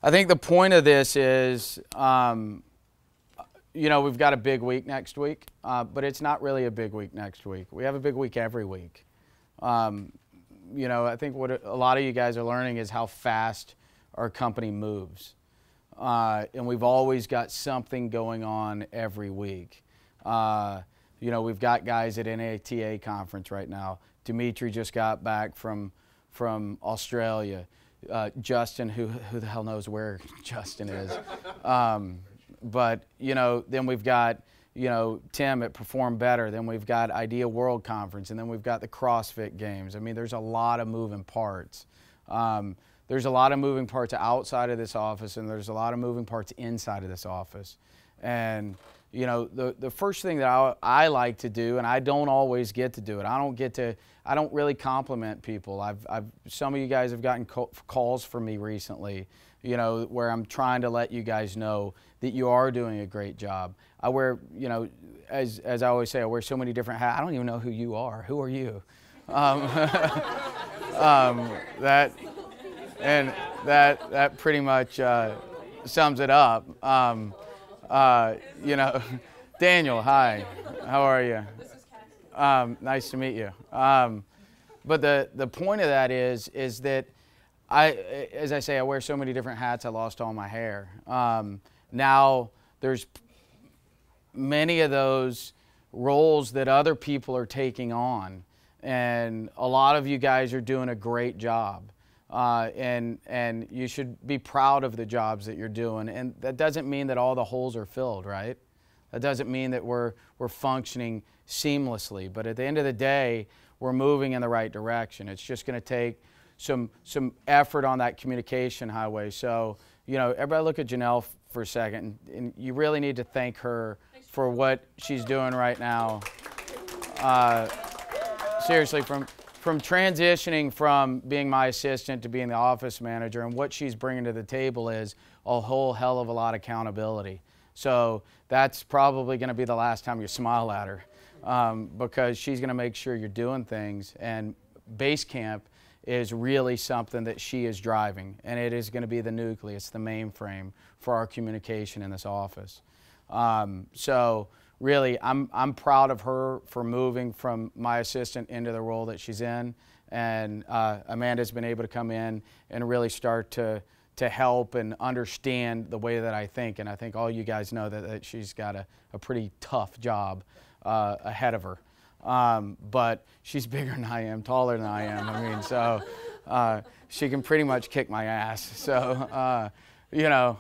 I think the point of this is, you know, we've got a big week next week, but it's not really a big week next week. We have a big week every week. You know, I think what a lot of you guys are learning is how fast our company moves. And we've always got something going on every week. You know, we've got guys at NATA conference right now. Dimitri just got back from Australia. Justin, who the hell knows where Justin is. But, you know, then we've got, you know, Tim at Perform Better. Then we've got Idea World Conference. And then we've got the CrossFit Games. I mean, there's a lot of moving parts. There's a lot of moving parts outside of this office, and there's a lot of moving parts inside of this office. And, you know, the first thing that I like to do, and I don't always get to do it, I don't really compliment people. Some of you guys have gotten calls from me recently, you know, where I'm trying to let you guys know that you are doing a great job. I wear, you know, as I always say, I wear so many different hats. I don't even know who you are. Who are you? That pretty much sums it up. You know, Daniel, hi. How are you? This is Cassidy. Nice to meet you. But the point of that is that as I say, I wear so many different hats. I lost all my hair. Now there's many of those roles that other people are taking on, and a lot of you guys are doing a great job. And you should be proud of the jobs that you're doing. And that doesn't mean that all the holes are filled, right? That doesn't mean that we're functioning seamlessly. But at the end of the day, we're moving in the right direction. It's just going to take some effort on that communication highway. So, you know, everybody look at Janelle for a second. And you really need to thank her for what she's doing right now. Seriously, from transitioning from being my assistant to being the office manager, and what she's bringing to the table is a whole hell of a lot of accountability. So that's probably going to be the last time you smile at her, because she's going to make sure you're doing things. And base camp is really something that she is driving, and it is going to be the nucleus, the mainframe for our communication in this office. So really, I'm proud of her for moving from my assistant into the role that she's in. And Amanda's been able to come in and really start to help and understand the way that I think. And I think all you guys know that she's got a pretty tough job ahead of her. But she's bigger than I am, taller than I am. I mean, so she can pretty much kick my ass. So, you know,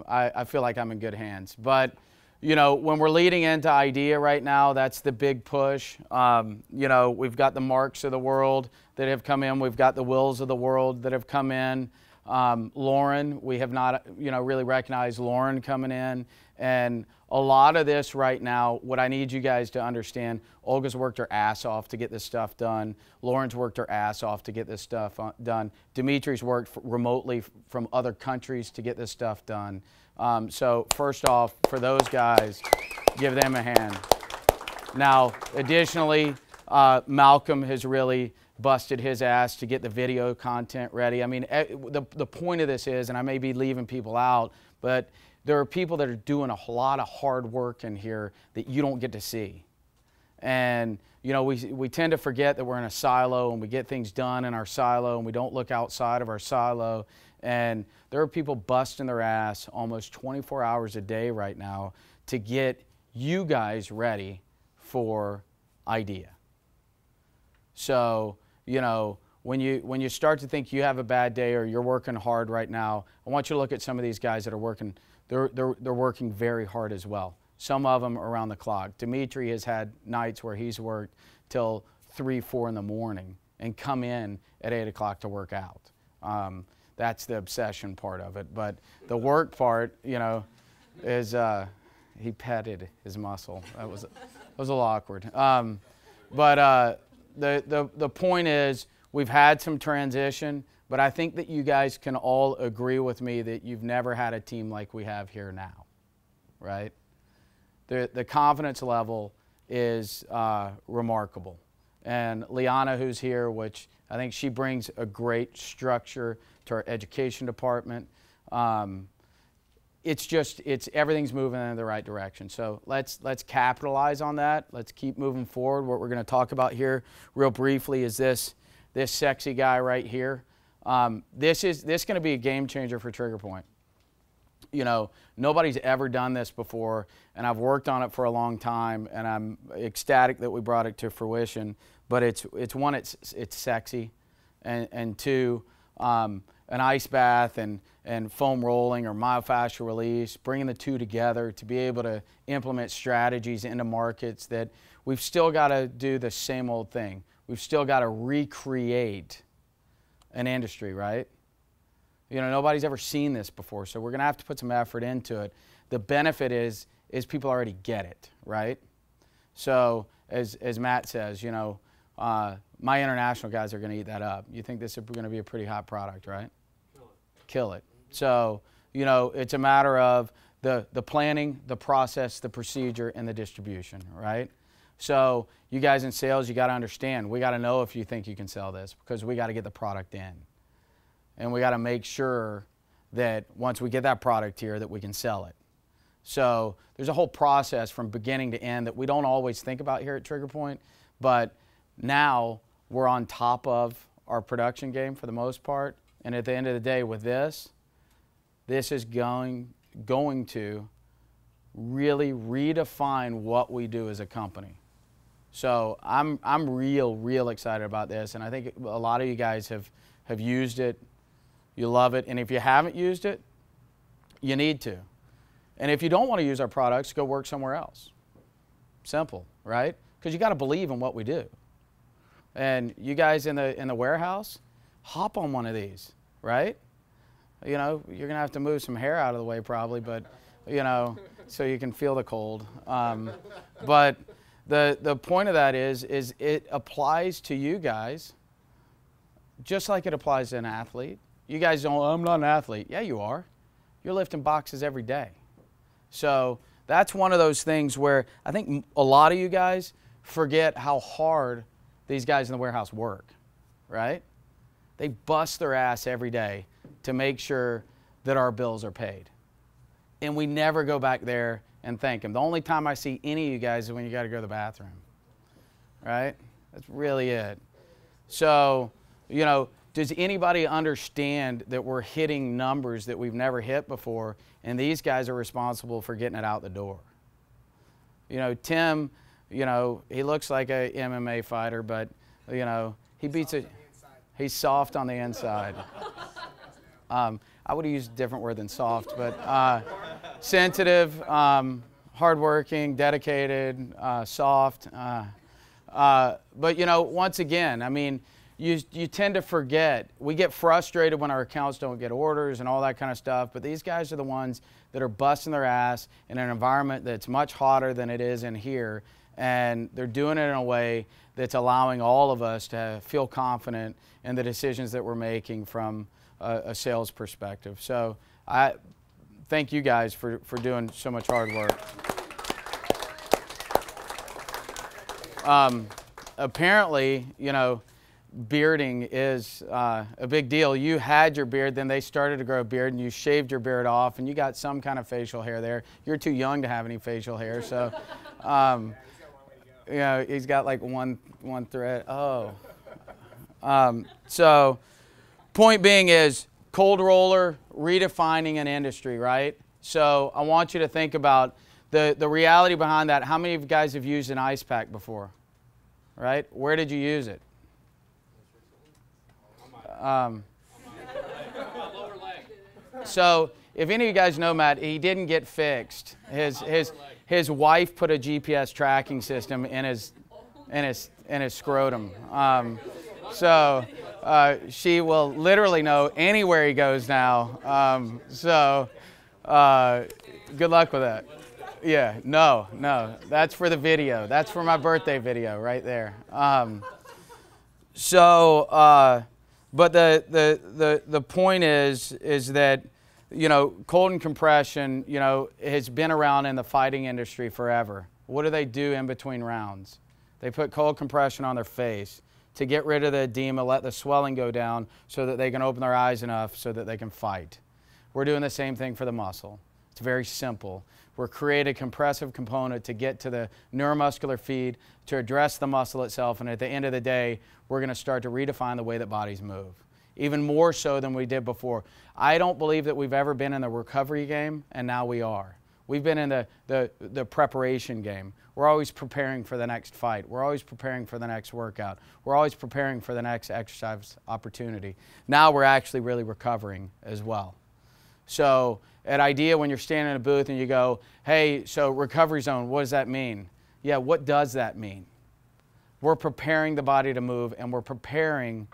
I feel like I'm in good hands. But you know, when we're leading into IDEA right now, that's the big push. You know, we've got the Marks of the world that have come in. We've got the Wills of the world that have come in. Lauren, we have not, you know, really recognized Lauren coming in. And a lot of this right now, what I need you guys to understand, Olga's worked her ass off to get this stuff done. Lauren's worked her ass off to get this stuff done. Dimitri's worked remotely from other countries to get this stuff done. So first off, for those guys, give them a hand. Now, additionally, Malcolm has really busted his ass to get the video content ready. I mean, the point of this is, and I may be leaving people out, but there are people that are doing a lot of hard work in here that you don't get to see. And, you know, we tend to forget that we're in a silo, and we get things done in our silo, and we don't look outside of our silo. And there are people busting their ass almost 24 hours a day right now to get you guys ready for IDEA. So, you know, when you start to think you have a bad day or you're working hard right now, I want you to look at some of these guys that are working. They're working very hard as well. Some of them around the clock. Dimitri has had nights where he's worked till 3, 4 in the morning and come in at 8 o'clock to work out. That's the obsession part of it. But the work part, you know, is he petted his muscle. That was a little awkward. But the point is, we've had some transition, but I think that you guys can all agree with me that you've never had a team like we have here now, right? The confidence level is remarkable. And Liana, who's here, which I think she brings a great structure to our education department. Everything's moving in the right direction. So let's capitalize on that. Let's keep moving forward. What we're going to talk about here real briefly is this sexy guy right here. This going to be a game changer for Trigger Point. You know, nobody's ever done this before, and I've worked on it for a long time, and I'm ecstatic that we brought it to fruition. But it's one, it's sexy, and two, an ice bath and foam rolling or myofascial release, bringing the two together to be able to implement strategies into markets that we've still got to do the same old thing. We've still got to recreate an industry, right? You know, nobody's ever seen this before, so we're going to have to put some effort into it. The benefit is people already get it, right? So as Matt says, you know, my international guys are going to eat that up. You think this is going to be a pretty hot product, right? Kill it. So, you know, it's a matter of the planning, the process, the procedure, and the distribution, right? So you guys in sales, you got to understand, we got to know if you think you can sell this, because we got to get the product in. And we got to make sure that once we get that product here that we can sell it. So there's a whole process from beginning to end that we don't always think about here at Trigger Point, but now we're on top of our production game for the most part. And at the end of the day with this is going to really redefine what we do as a company. So I'm real excited about this, and I think a lot of you guys have used it. You love it, and if you haven't used it, you need to. And if you don't want to use our products, go work somewhere else. Simple, right? Because you got to believe in what we do. And you guys in the warehouse, hop on one of these, right? You know, you're gonna have to move some hair out of the way probably, but you know, so you can feel the cold. But the point of that is it applies to you guys just like it applies to an athlete. You guys don't, I'm not an athlete. Yeah, you are. You're lifting boxes every day. So that's one of those things where I think a lot of you guys forget how hard these guys in the warehouse work, right? They bust their ass every day to make sure that our bills are paid. And we never go back there and thank them. The only time I see any of you guys is when you got to go to the bathroom, right? That's really it. So, you know, does anybody understand that we're hitting numbers that we've never hit before, and these guys are responsible for getting it out the door? You know, Tim, you know, he looks like a MMA fighter, but, you know, he beats it. He's soft on the inside. I would have used a different word than soft, but sensitive, hardworking, dedicated, soft. But, you know, once again, I mean, you tend to forget. We get frustrated when our accounts don't get orders and all that kind of stuff, but these guys are the ones that are busting their ass in an environment that's much hotter than it is in here, and they're doing it in a way that's allowing all of us to feel confident in the decisions that we're making from a sales perspective. So I thank you guys for doing so much hard work. Apparently, you know, bearding is a big deal. You had your beard, then they started to grow a beard, and you shaved your beard off, and you got some kind of facial hair there. You're too young to have any facial hair, so you know, he's got like one thread. Oh. So point being is cold roller redefining an industry, right? So I want you to think about the reality behind that. How many of you guys have used an ice pack before? Right? Where did you use it? So if any of you guys know Matt, he didn't get fixed. His wife put a GPS tracking system in his scrotum. So she will literally know anywhere he goes now. Good luck with that. Yeah, no, that's for the video. That's for my birthday video right there. But the point is that, you know, cold and compression, you know, has been around in the fighting industry forever. What do they do in between rounds? They put cold compression on their face to get rid of the edema, let the swelling go down so that they can open their eyes enough so that they can fight. we're doing the same thing for the muscle. It's very simple. We're creating a compressive component to get to the neuromuscular feed, to address the muscle itself, and at the end of the day, we're going to start to redefine the way that bodies move, even more so than we did before. I don't believe that we've ever been in the recovery game, and now we are. We've been in the preparation game. We're always preparing for the next fight. We're always preparing for the next workout. We're always preparing for the next exercise opportunity. Now we're actually really recovering as well. So at IDEA, when you're standing in a booth and you go, hey, so recovery zone, what does that mean? Yeah, what does that mean? We're preparing the body to move, and we're preparing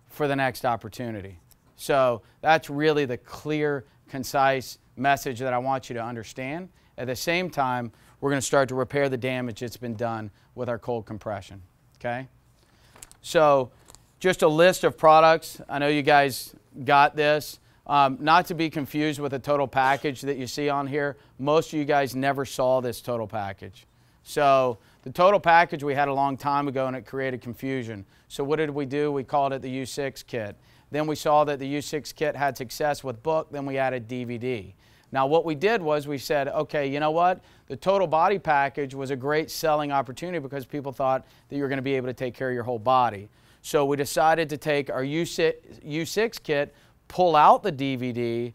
for the next opportunity. So that's really the clear, concise message that I want you to understand. At the same time, we're going to start to repair the damage that's been done with our cold compression. Okay? So just a list of products. I know you guys got this. Not to be confused with the total package that you see on here. Most of you guys never saw this total package. So the total package we had a long time ago, and it created confusion. So what did we do? We called it the U6 kit. Then we saw that the U6 kit had success with book, then we added DVD. Now what we did was we said, okay, you know what? The total body package was a great selling opportunity because people thought that you were going to be able to take care of your whole body. So we decided to take our U6 kit, pull out the DVD,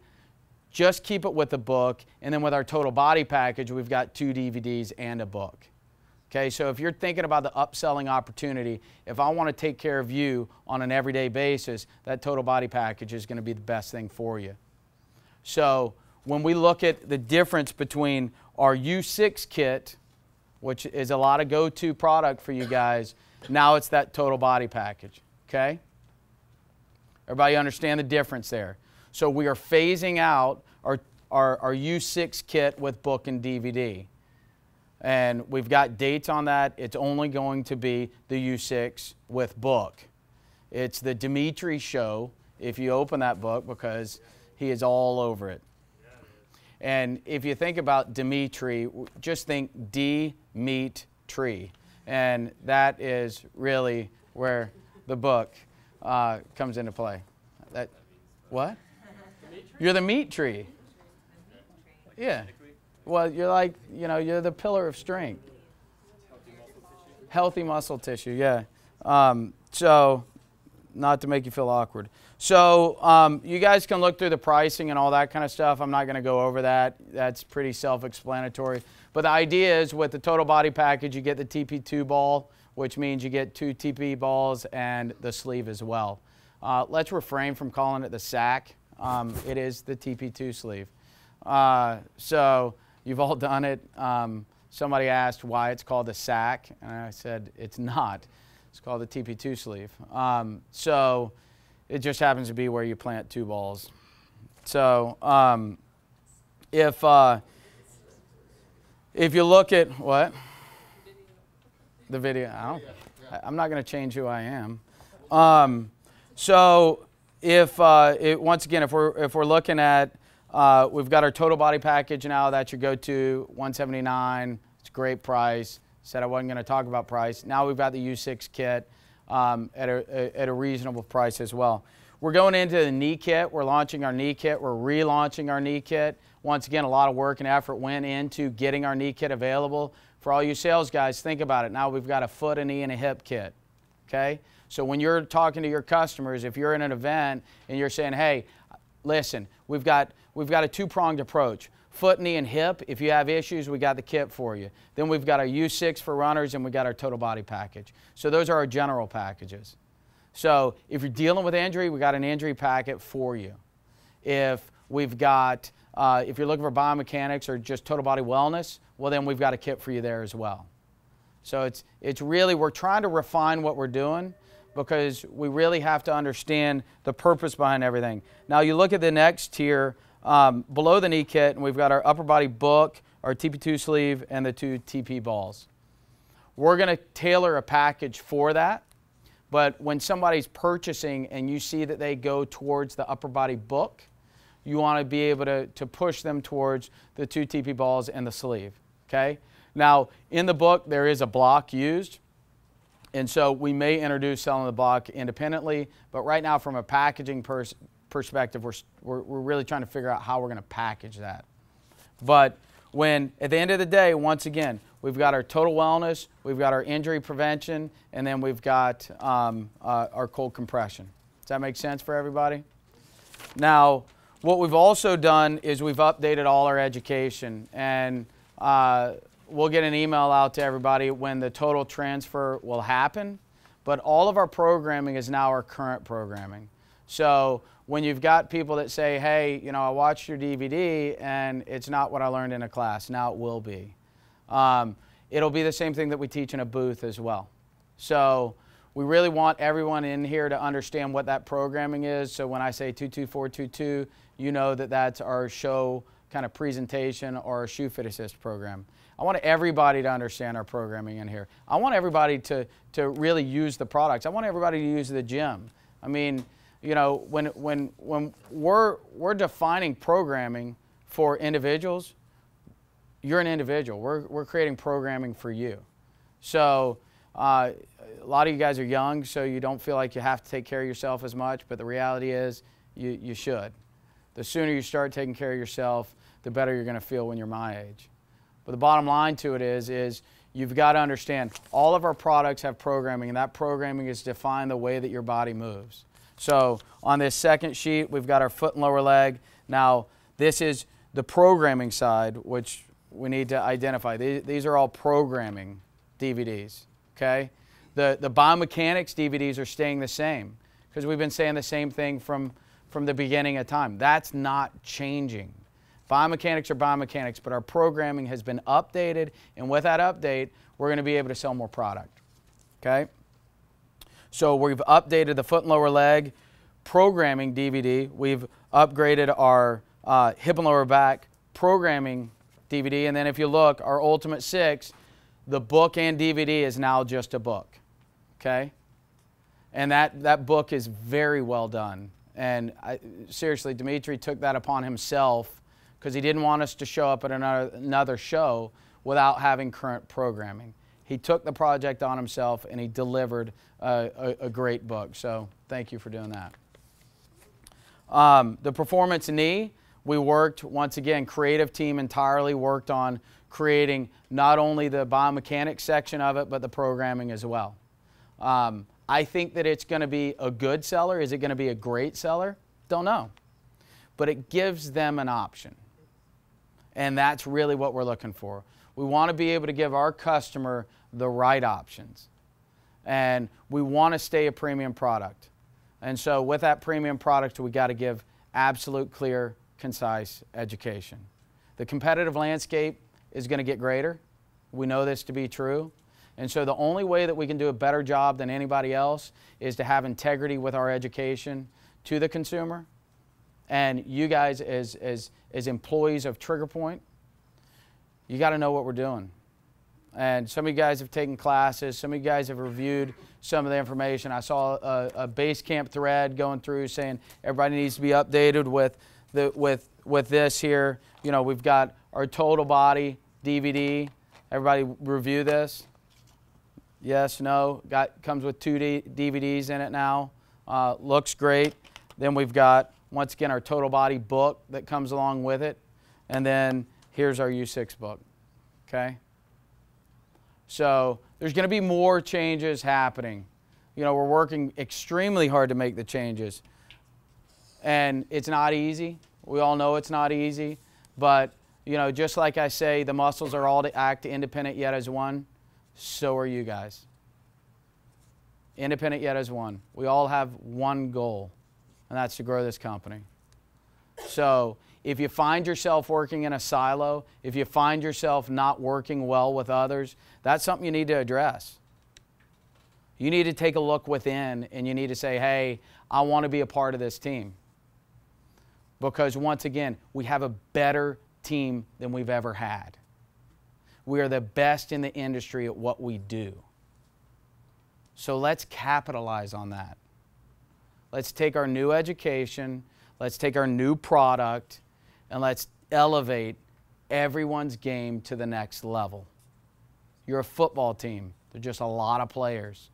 just keep it with the book, and then with our total body package, we've got 2 DVDs and a book. Okay, so if you're thinking about the upselling opportunity, if I want to take care of you on an everyday basis, that total body package is going to be the best thing for you. So when we look at the difference between our U6 kit, which is a lot of go-to product for you guys, now it's that total body package. Okay? Everybody understand the difference there? So we are phasing out our U6 kit with book and DVD. And we've got dates on that. It's only going to be the U6 with book. It's the Dimitri show, if you open that book, because he is all over it. And if you think about Dimitri, just think D-meat-tree. And that is really where the book comes into play. What? You're the meat tree. Yeah. Well, you're like, you know, you're the pillar of strength. Healthy muscle tissue, yeah. So, not to make you feel awkward. So, you guys can look through the pricing and all that kind of stuff. I'm not going to go over that. That's pretty self-explanatory. But the idea is with the total body package, you get the TP2 ball, which means you get 2 TP balls and the sleeve as well. Let's refrain from calling it the sack. It is the TP2 sleeve. So you've all done it. Somebody asked why it's called the sack, and I said it's not. It's called the TP2 sleeve. So it just happens to be where you plant 2 balls. So if you look at what? The video. I'm not going to change who I am. So if once again, if we're looking at, we've got our total body package now. That's your go-to, $179. It's a great price. Said I wasn't going to talk about price. Now we've got the U6 kit at a reasonable price as well. We're going into the knee kit. We're launching our knee kit. We're relaunching our knee kit. Once again, a lot of work and effort went into getting our knee kit available. For all you sales guys, think about it. Now we've got a foot, a knee, and a hip kit. Okay? So when you're talking to your customers, if you're in an event and you're saying, hey, listen, we've got a 2-pronged approach. Foot, knee, and hip. If you have issues, we got the kit for you. Then we've got our U6 for runners, and we got our total body package. So those are our general packages. So if you're dealing with injury, we got an injury packet for you. If we've got, if you're looking for biomechanics or just total body wellness, well then we've got a kit for you there as well. So it's really, we're trying to refine what we're doing because we really have to understand the purpose behind everything. Now you look at the next tier, below the knee kit, and we've got our upper body book, our TP2 sleeve, and the 2 TP balls. We're going to tailor a package for that, but when somebody's purchasing and you see that they go towards the upper body book, you want to be able to push them towards the 2 TP balls and the sleeve. Okay? Now, in the book, there is a block used, and so we may introduce selling the block independently, but right now from a packaging perspective, we're really trying to figure out how we're going to package that. But when, at the end of the day, once again, we've got our total wellness, we've got our injury prevention, and then we've got our cold compression. Does that make sense for everybody? Now, what we've also done is we've updated all our education, and we'll get an email out to everybody when the total transfer will happen, but all of our programming is now our current programming. So when you've got people that say, hey, you know, I watched your DVD and it's not what I learned in a class, now it will be. It'll be the same thing that we teach in a booth as well. So we really want everyone in here to understand what that programming is. So when I say 22422, you know that that's our show kind of presentation or our shoe fit assist program. I want everybody to understand our programming in here. I want everybody to really use the products. I want everybody to use the gym. I mean, you know, when we're defining programming for individuals, you're an individual. We're creating programming for you. So a lot of you guys are young, so you don't feel like you have to take care of yourself as much, but the reality is you should. The sooner you start taking care of yourself, the better you're going to feel when you're my age. But the bottom line to it is you've got to understand all of our products have programming, and that programming is defined the way that your body moves. So on this second sheet, we've got our foot and lower leg. Now, this is the programming side, which we need to identify. These are all programming DVDs, okay? The biomechanics DVDs are staying the same because we've been saying the same thing from the beginning of time. That's not changing. Biomechanics are biomechanics, but our programming has been updated, and with that update, we're going to be able to sell more product, okay? So we've updated the foot and lower leg programming DVD. We've upgraded our hip and lower back programming DVD. And then if you look, our Ultimate 6, the book and DVD is now just a book, okay? And that book is very well done. And seriously, Dimitri took that upon himself because he didn't want us to show up at another show without having current programming. He took the project on himself and he delivered a great book. So thank you for doing that. The performance knee, we worked, once again, creative team entirely worked on creating not only the biomechanics section of it, but the programming as well. I think that it's going to be a good seller. Is it going to be a great seller? Don't know. But it gives them an option. And that's really what we're looking for. We want to be able to give our customer the right options. And we want to stay a premium product. And so with that premium product, we got to give absolute, clear, concise education. The competitive landscape is going to get greater. We know this to be true. And so the only way that we can do a better job than anybody else is to have integrity with our education to the consumer. And you guys as employees of TriggerPoint, you got to know what we're doing. And some of you guys have taken classes. Some of you guys have reviewed some of the information. I saw a Basecamp thread going through saying everybody needs to be updated with this here. You know, we've got our total body DVD. Everybody review this. Yes, no. Comes with 2 DVDs in it now. Looks great. Then we've got, once again, our total body book that comes along with it. And then here's our U6 book. Okay? So there's going to be more changes happening. You know, we're working extremely hard to make the changes. And it's not easy. We all know it's not easy. But, you know, just like I say, the muscles are all to act independent yet as one. So are you guys. Independent yet as one. We all have one goal, and that's to grow this company. So if you find yourself working in a silo, if you find yourself not working well with others, that's something you need to address. You need to take a look within, and you need to say, hey, I want to be a part of this team. Because once again, we have a better team than we've ever had. We are the best in the industry at what we do. So let's capitalize on that. Let's take our new education, let's take our new product, and let's elevate everyone's game to the next level. You're a football team. There's just a lot of players.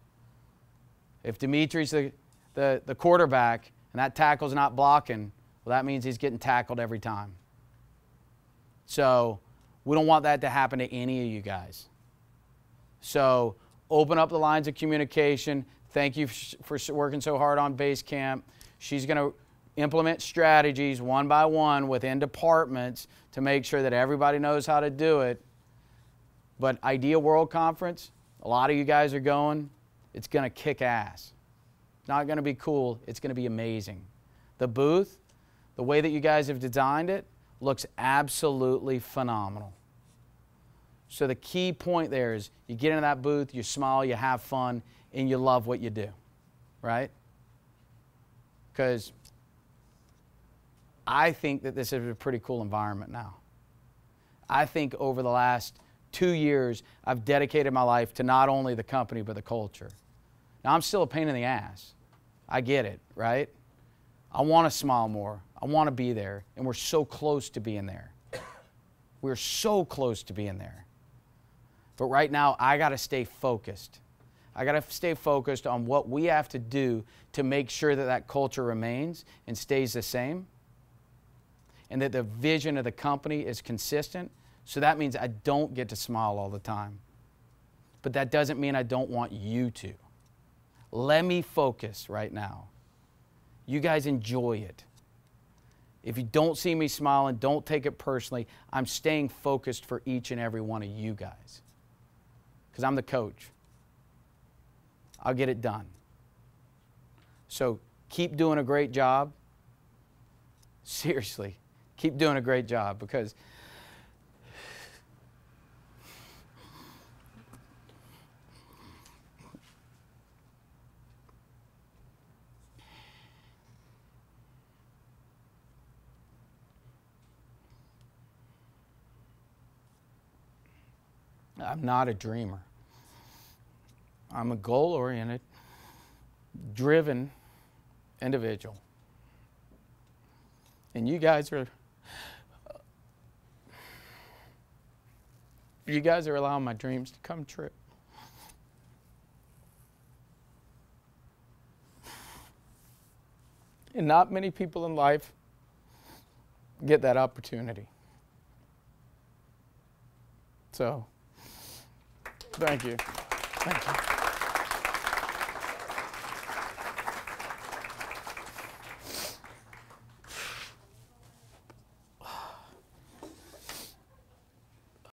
If Dimitri's the quarterback and that tackle's not blocking, well, that means he's getting tackled every time. So we don't want that to happen to any of you guys. So open up the lines of communication. Thank you for working so hard on base camp. She's going to implement strategies one by one within departments to make sure that everybody knows how to do it. But Idea World Conference, a lot of you guys are going. It's going to kick ass. It's not going to be cool. It's going to be amazing. The booth, the way that you guys have designed it, looks absolutely phenomenal. So the key point there is you get into that booth, you smile, you have fun, and you love what you do, right? Because I think that this is a pretty cool environment now. I think over the last 2 years, I've dedicated my life to not only the company, but the culture. Now, I'm still a pain in the ass. I get it, right? I want to smile more. I want to be there, and we're so close to being there. We're so close to being there. But right now, I got to stay focused. I got to stay focused on what we have to do to make sure that that culture remains and stays the same, and that the vision of the company is consistent. So that means I don't get to smile all the time. But that doesn't mean I don't want you to. Let me focus right now. You guys enjoy it. If you don't see me smiling, don't take it personally. I'm staying focused for each and every one of you guys. Because I'm the coach. I'll get it done. So keep doing a great job. Seriously, keep doing a great job, because I'm not a dreamer. I'm a goal-oriented, driven individual. And you guys are allowing my dreams to come true. And not many people in life get that opportunity. So, thank you. Thank you.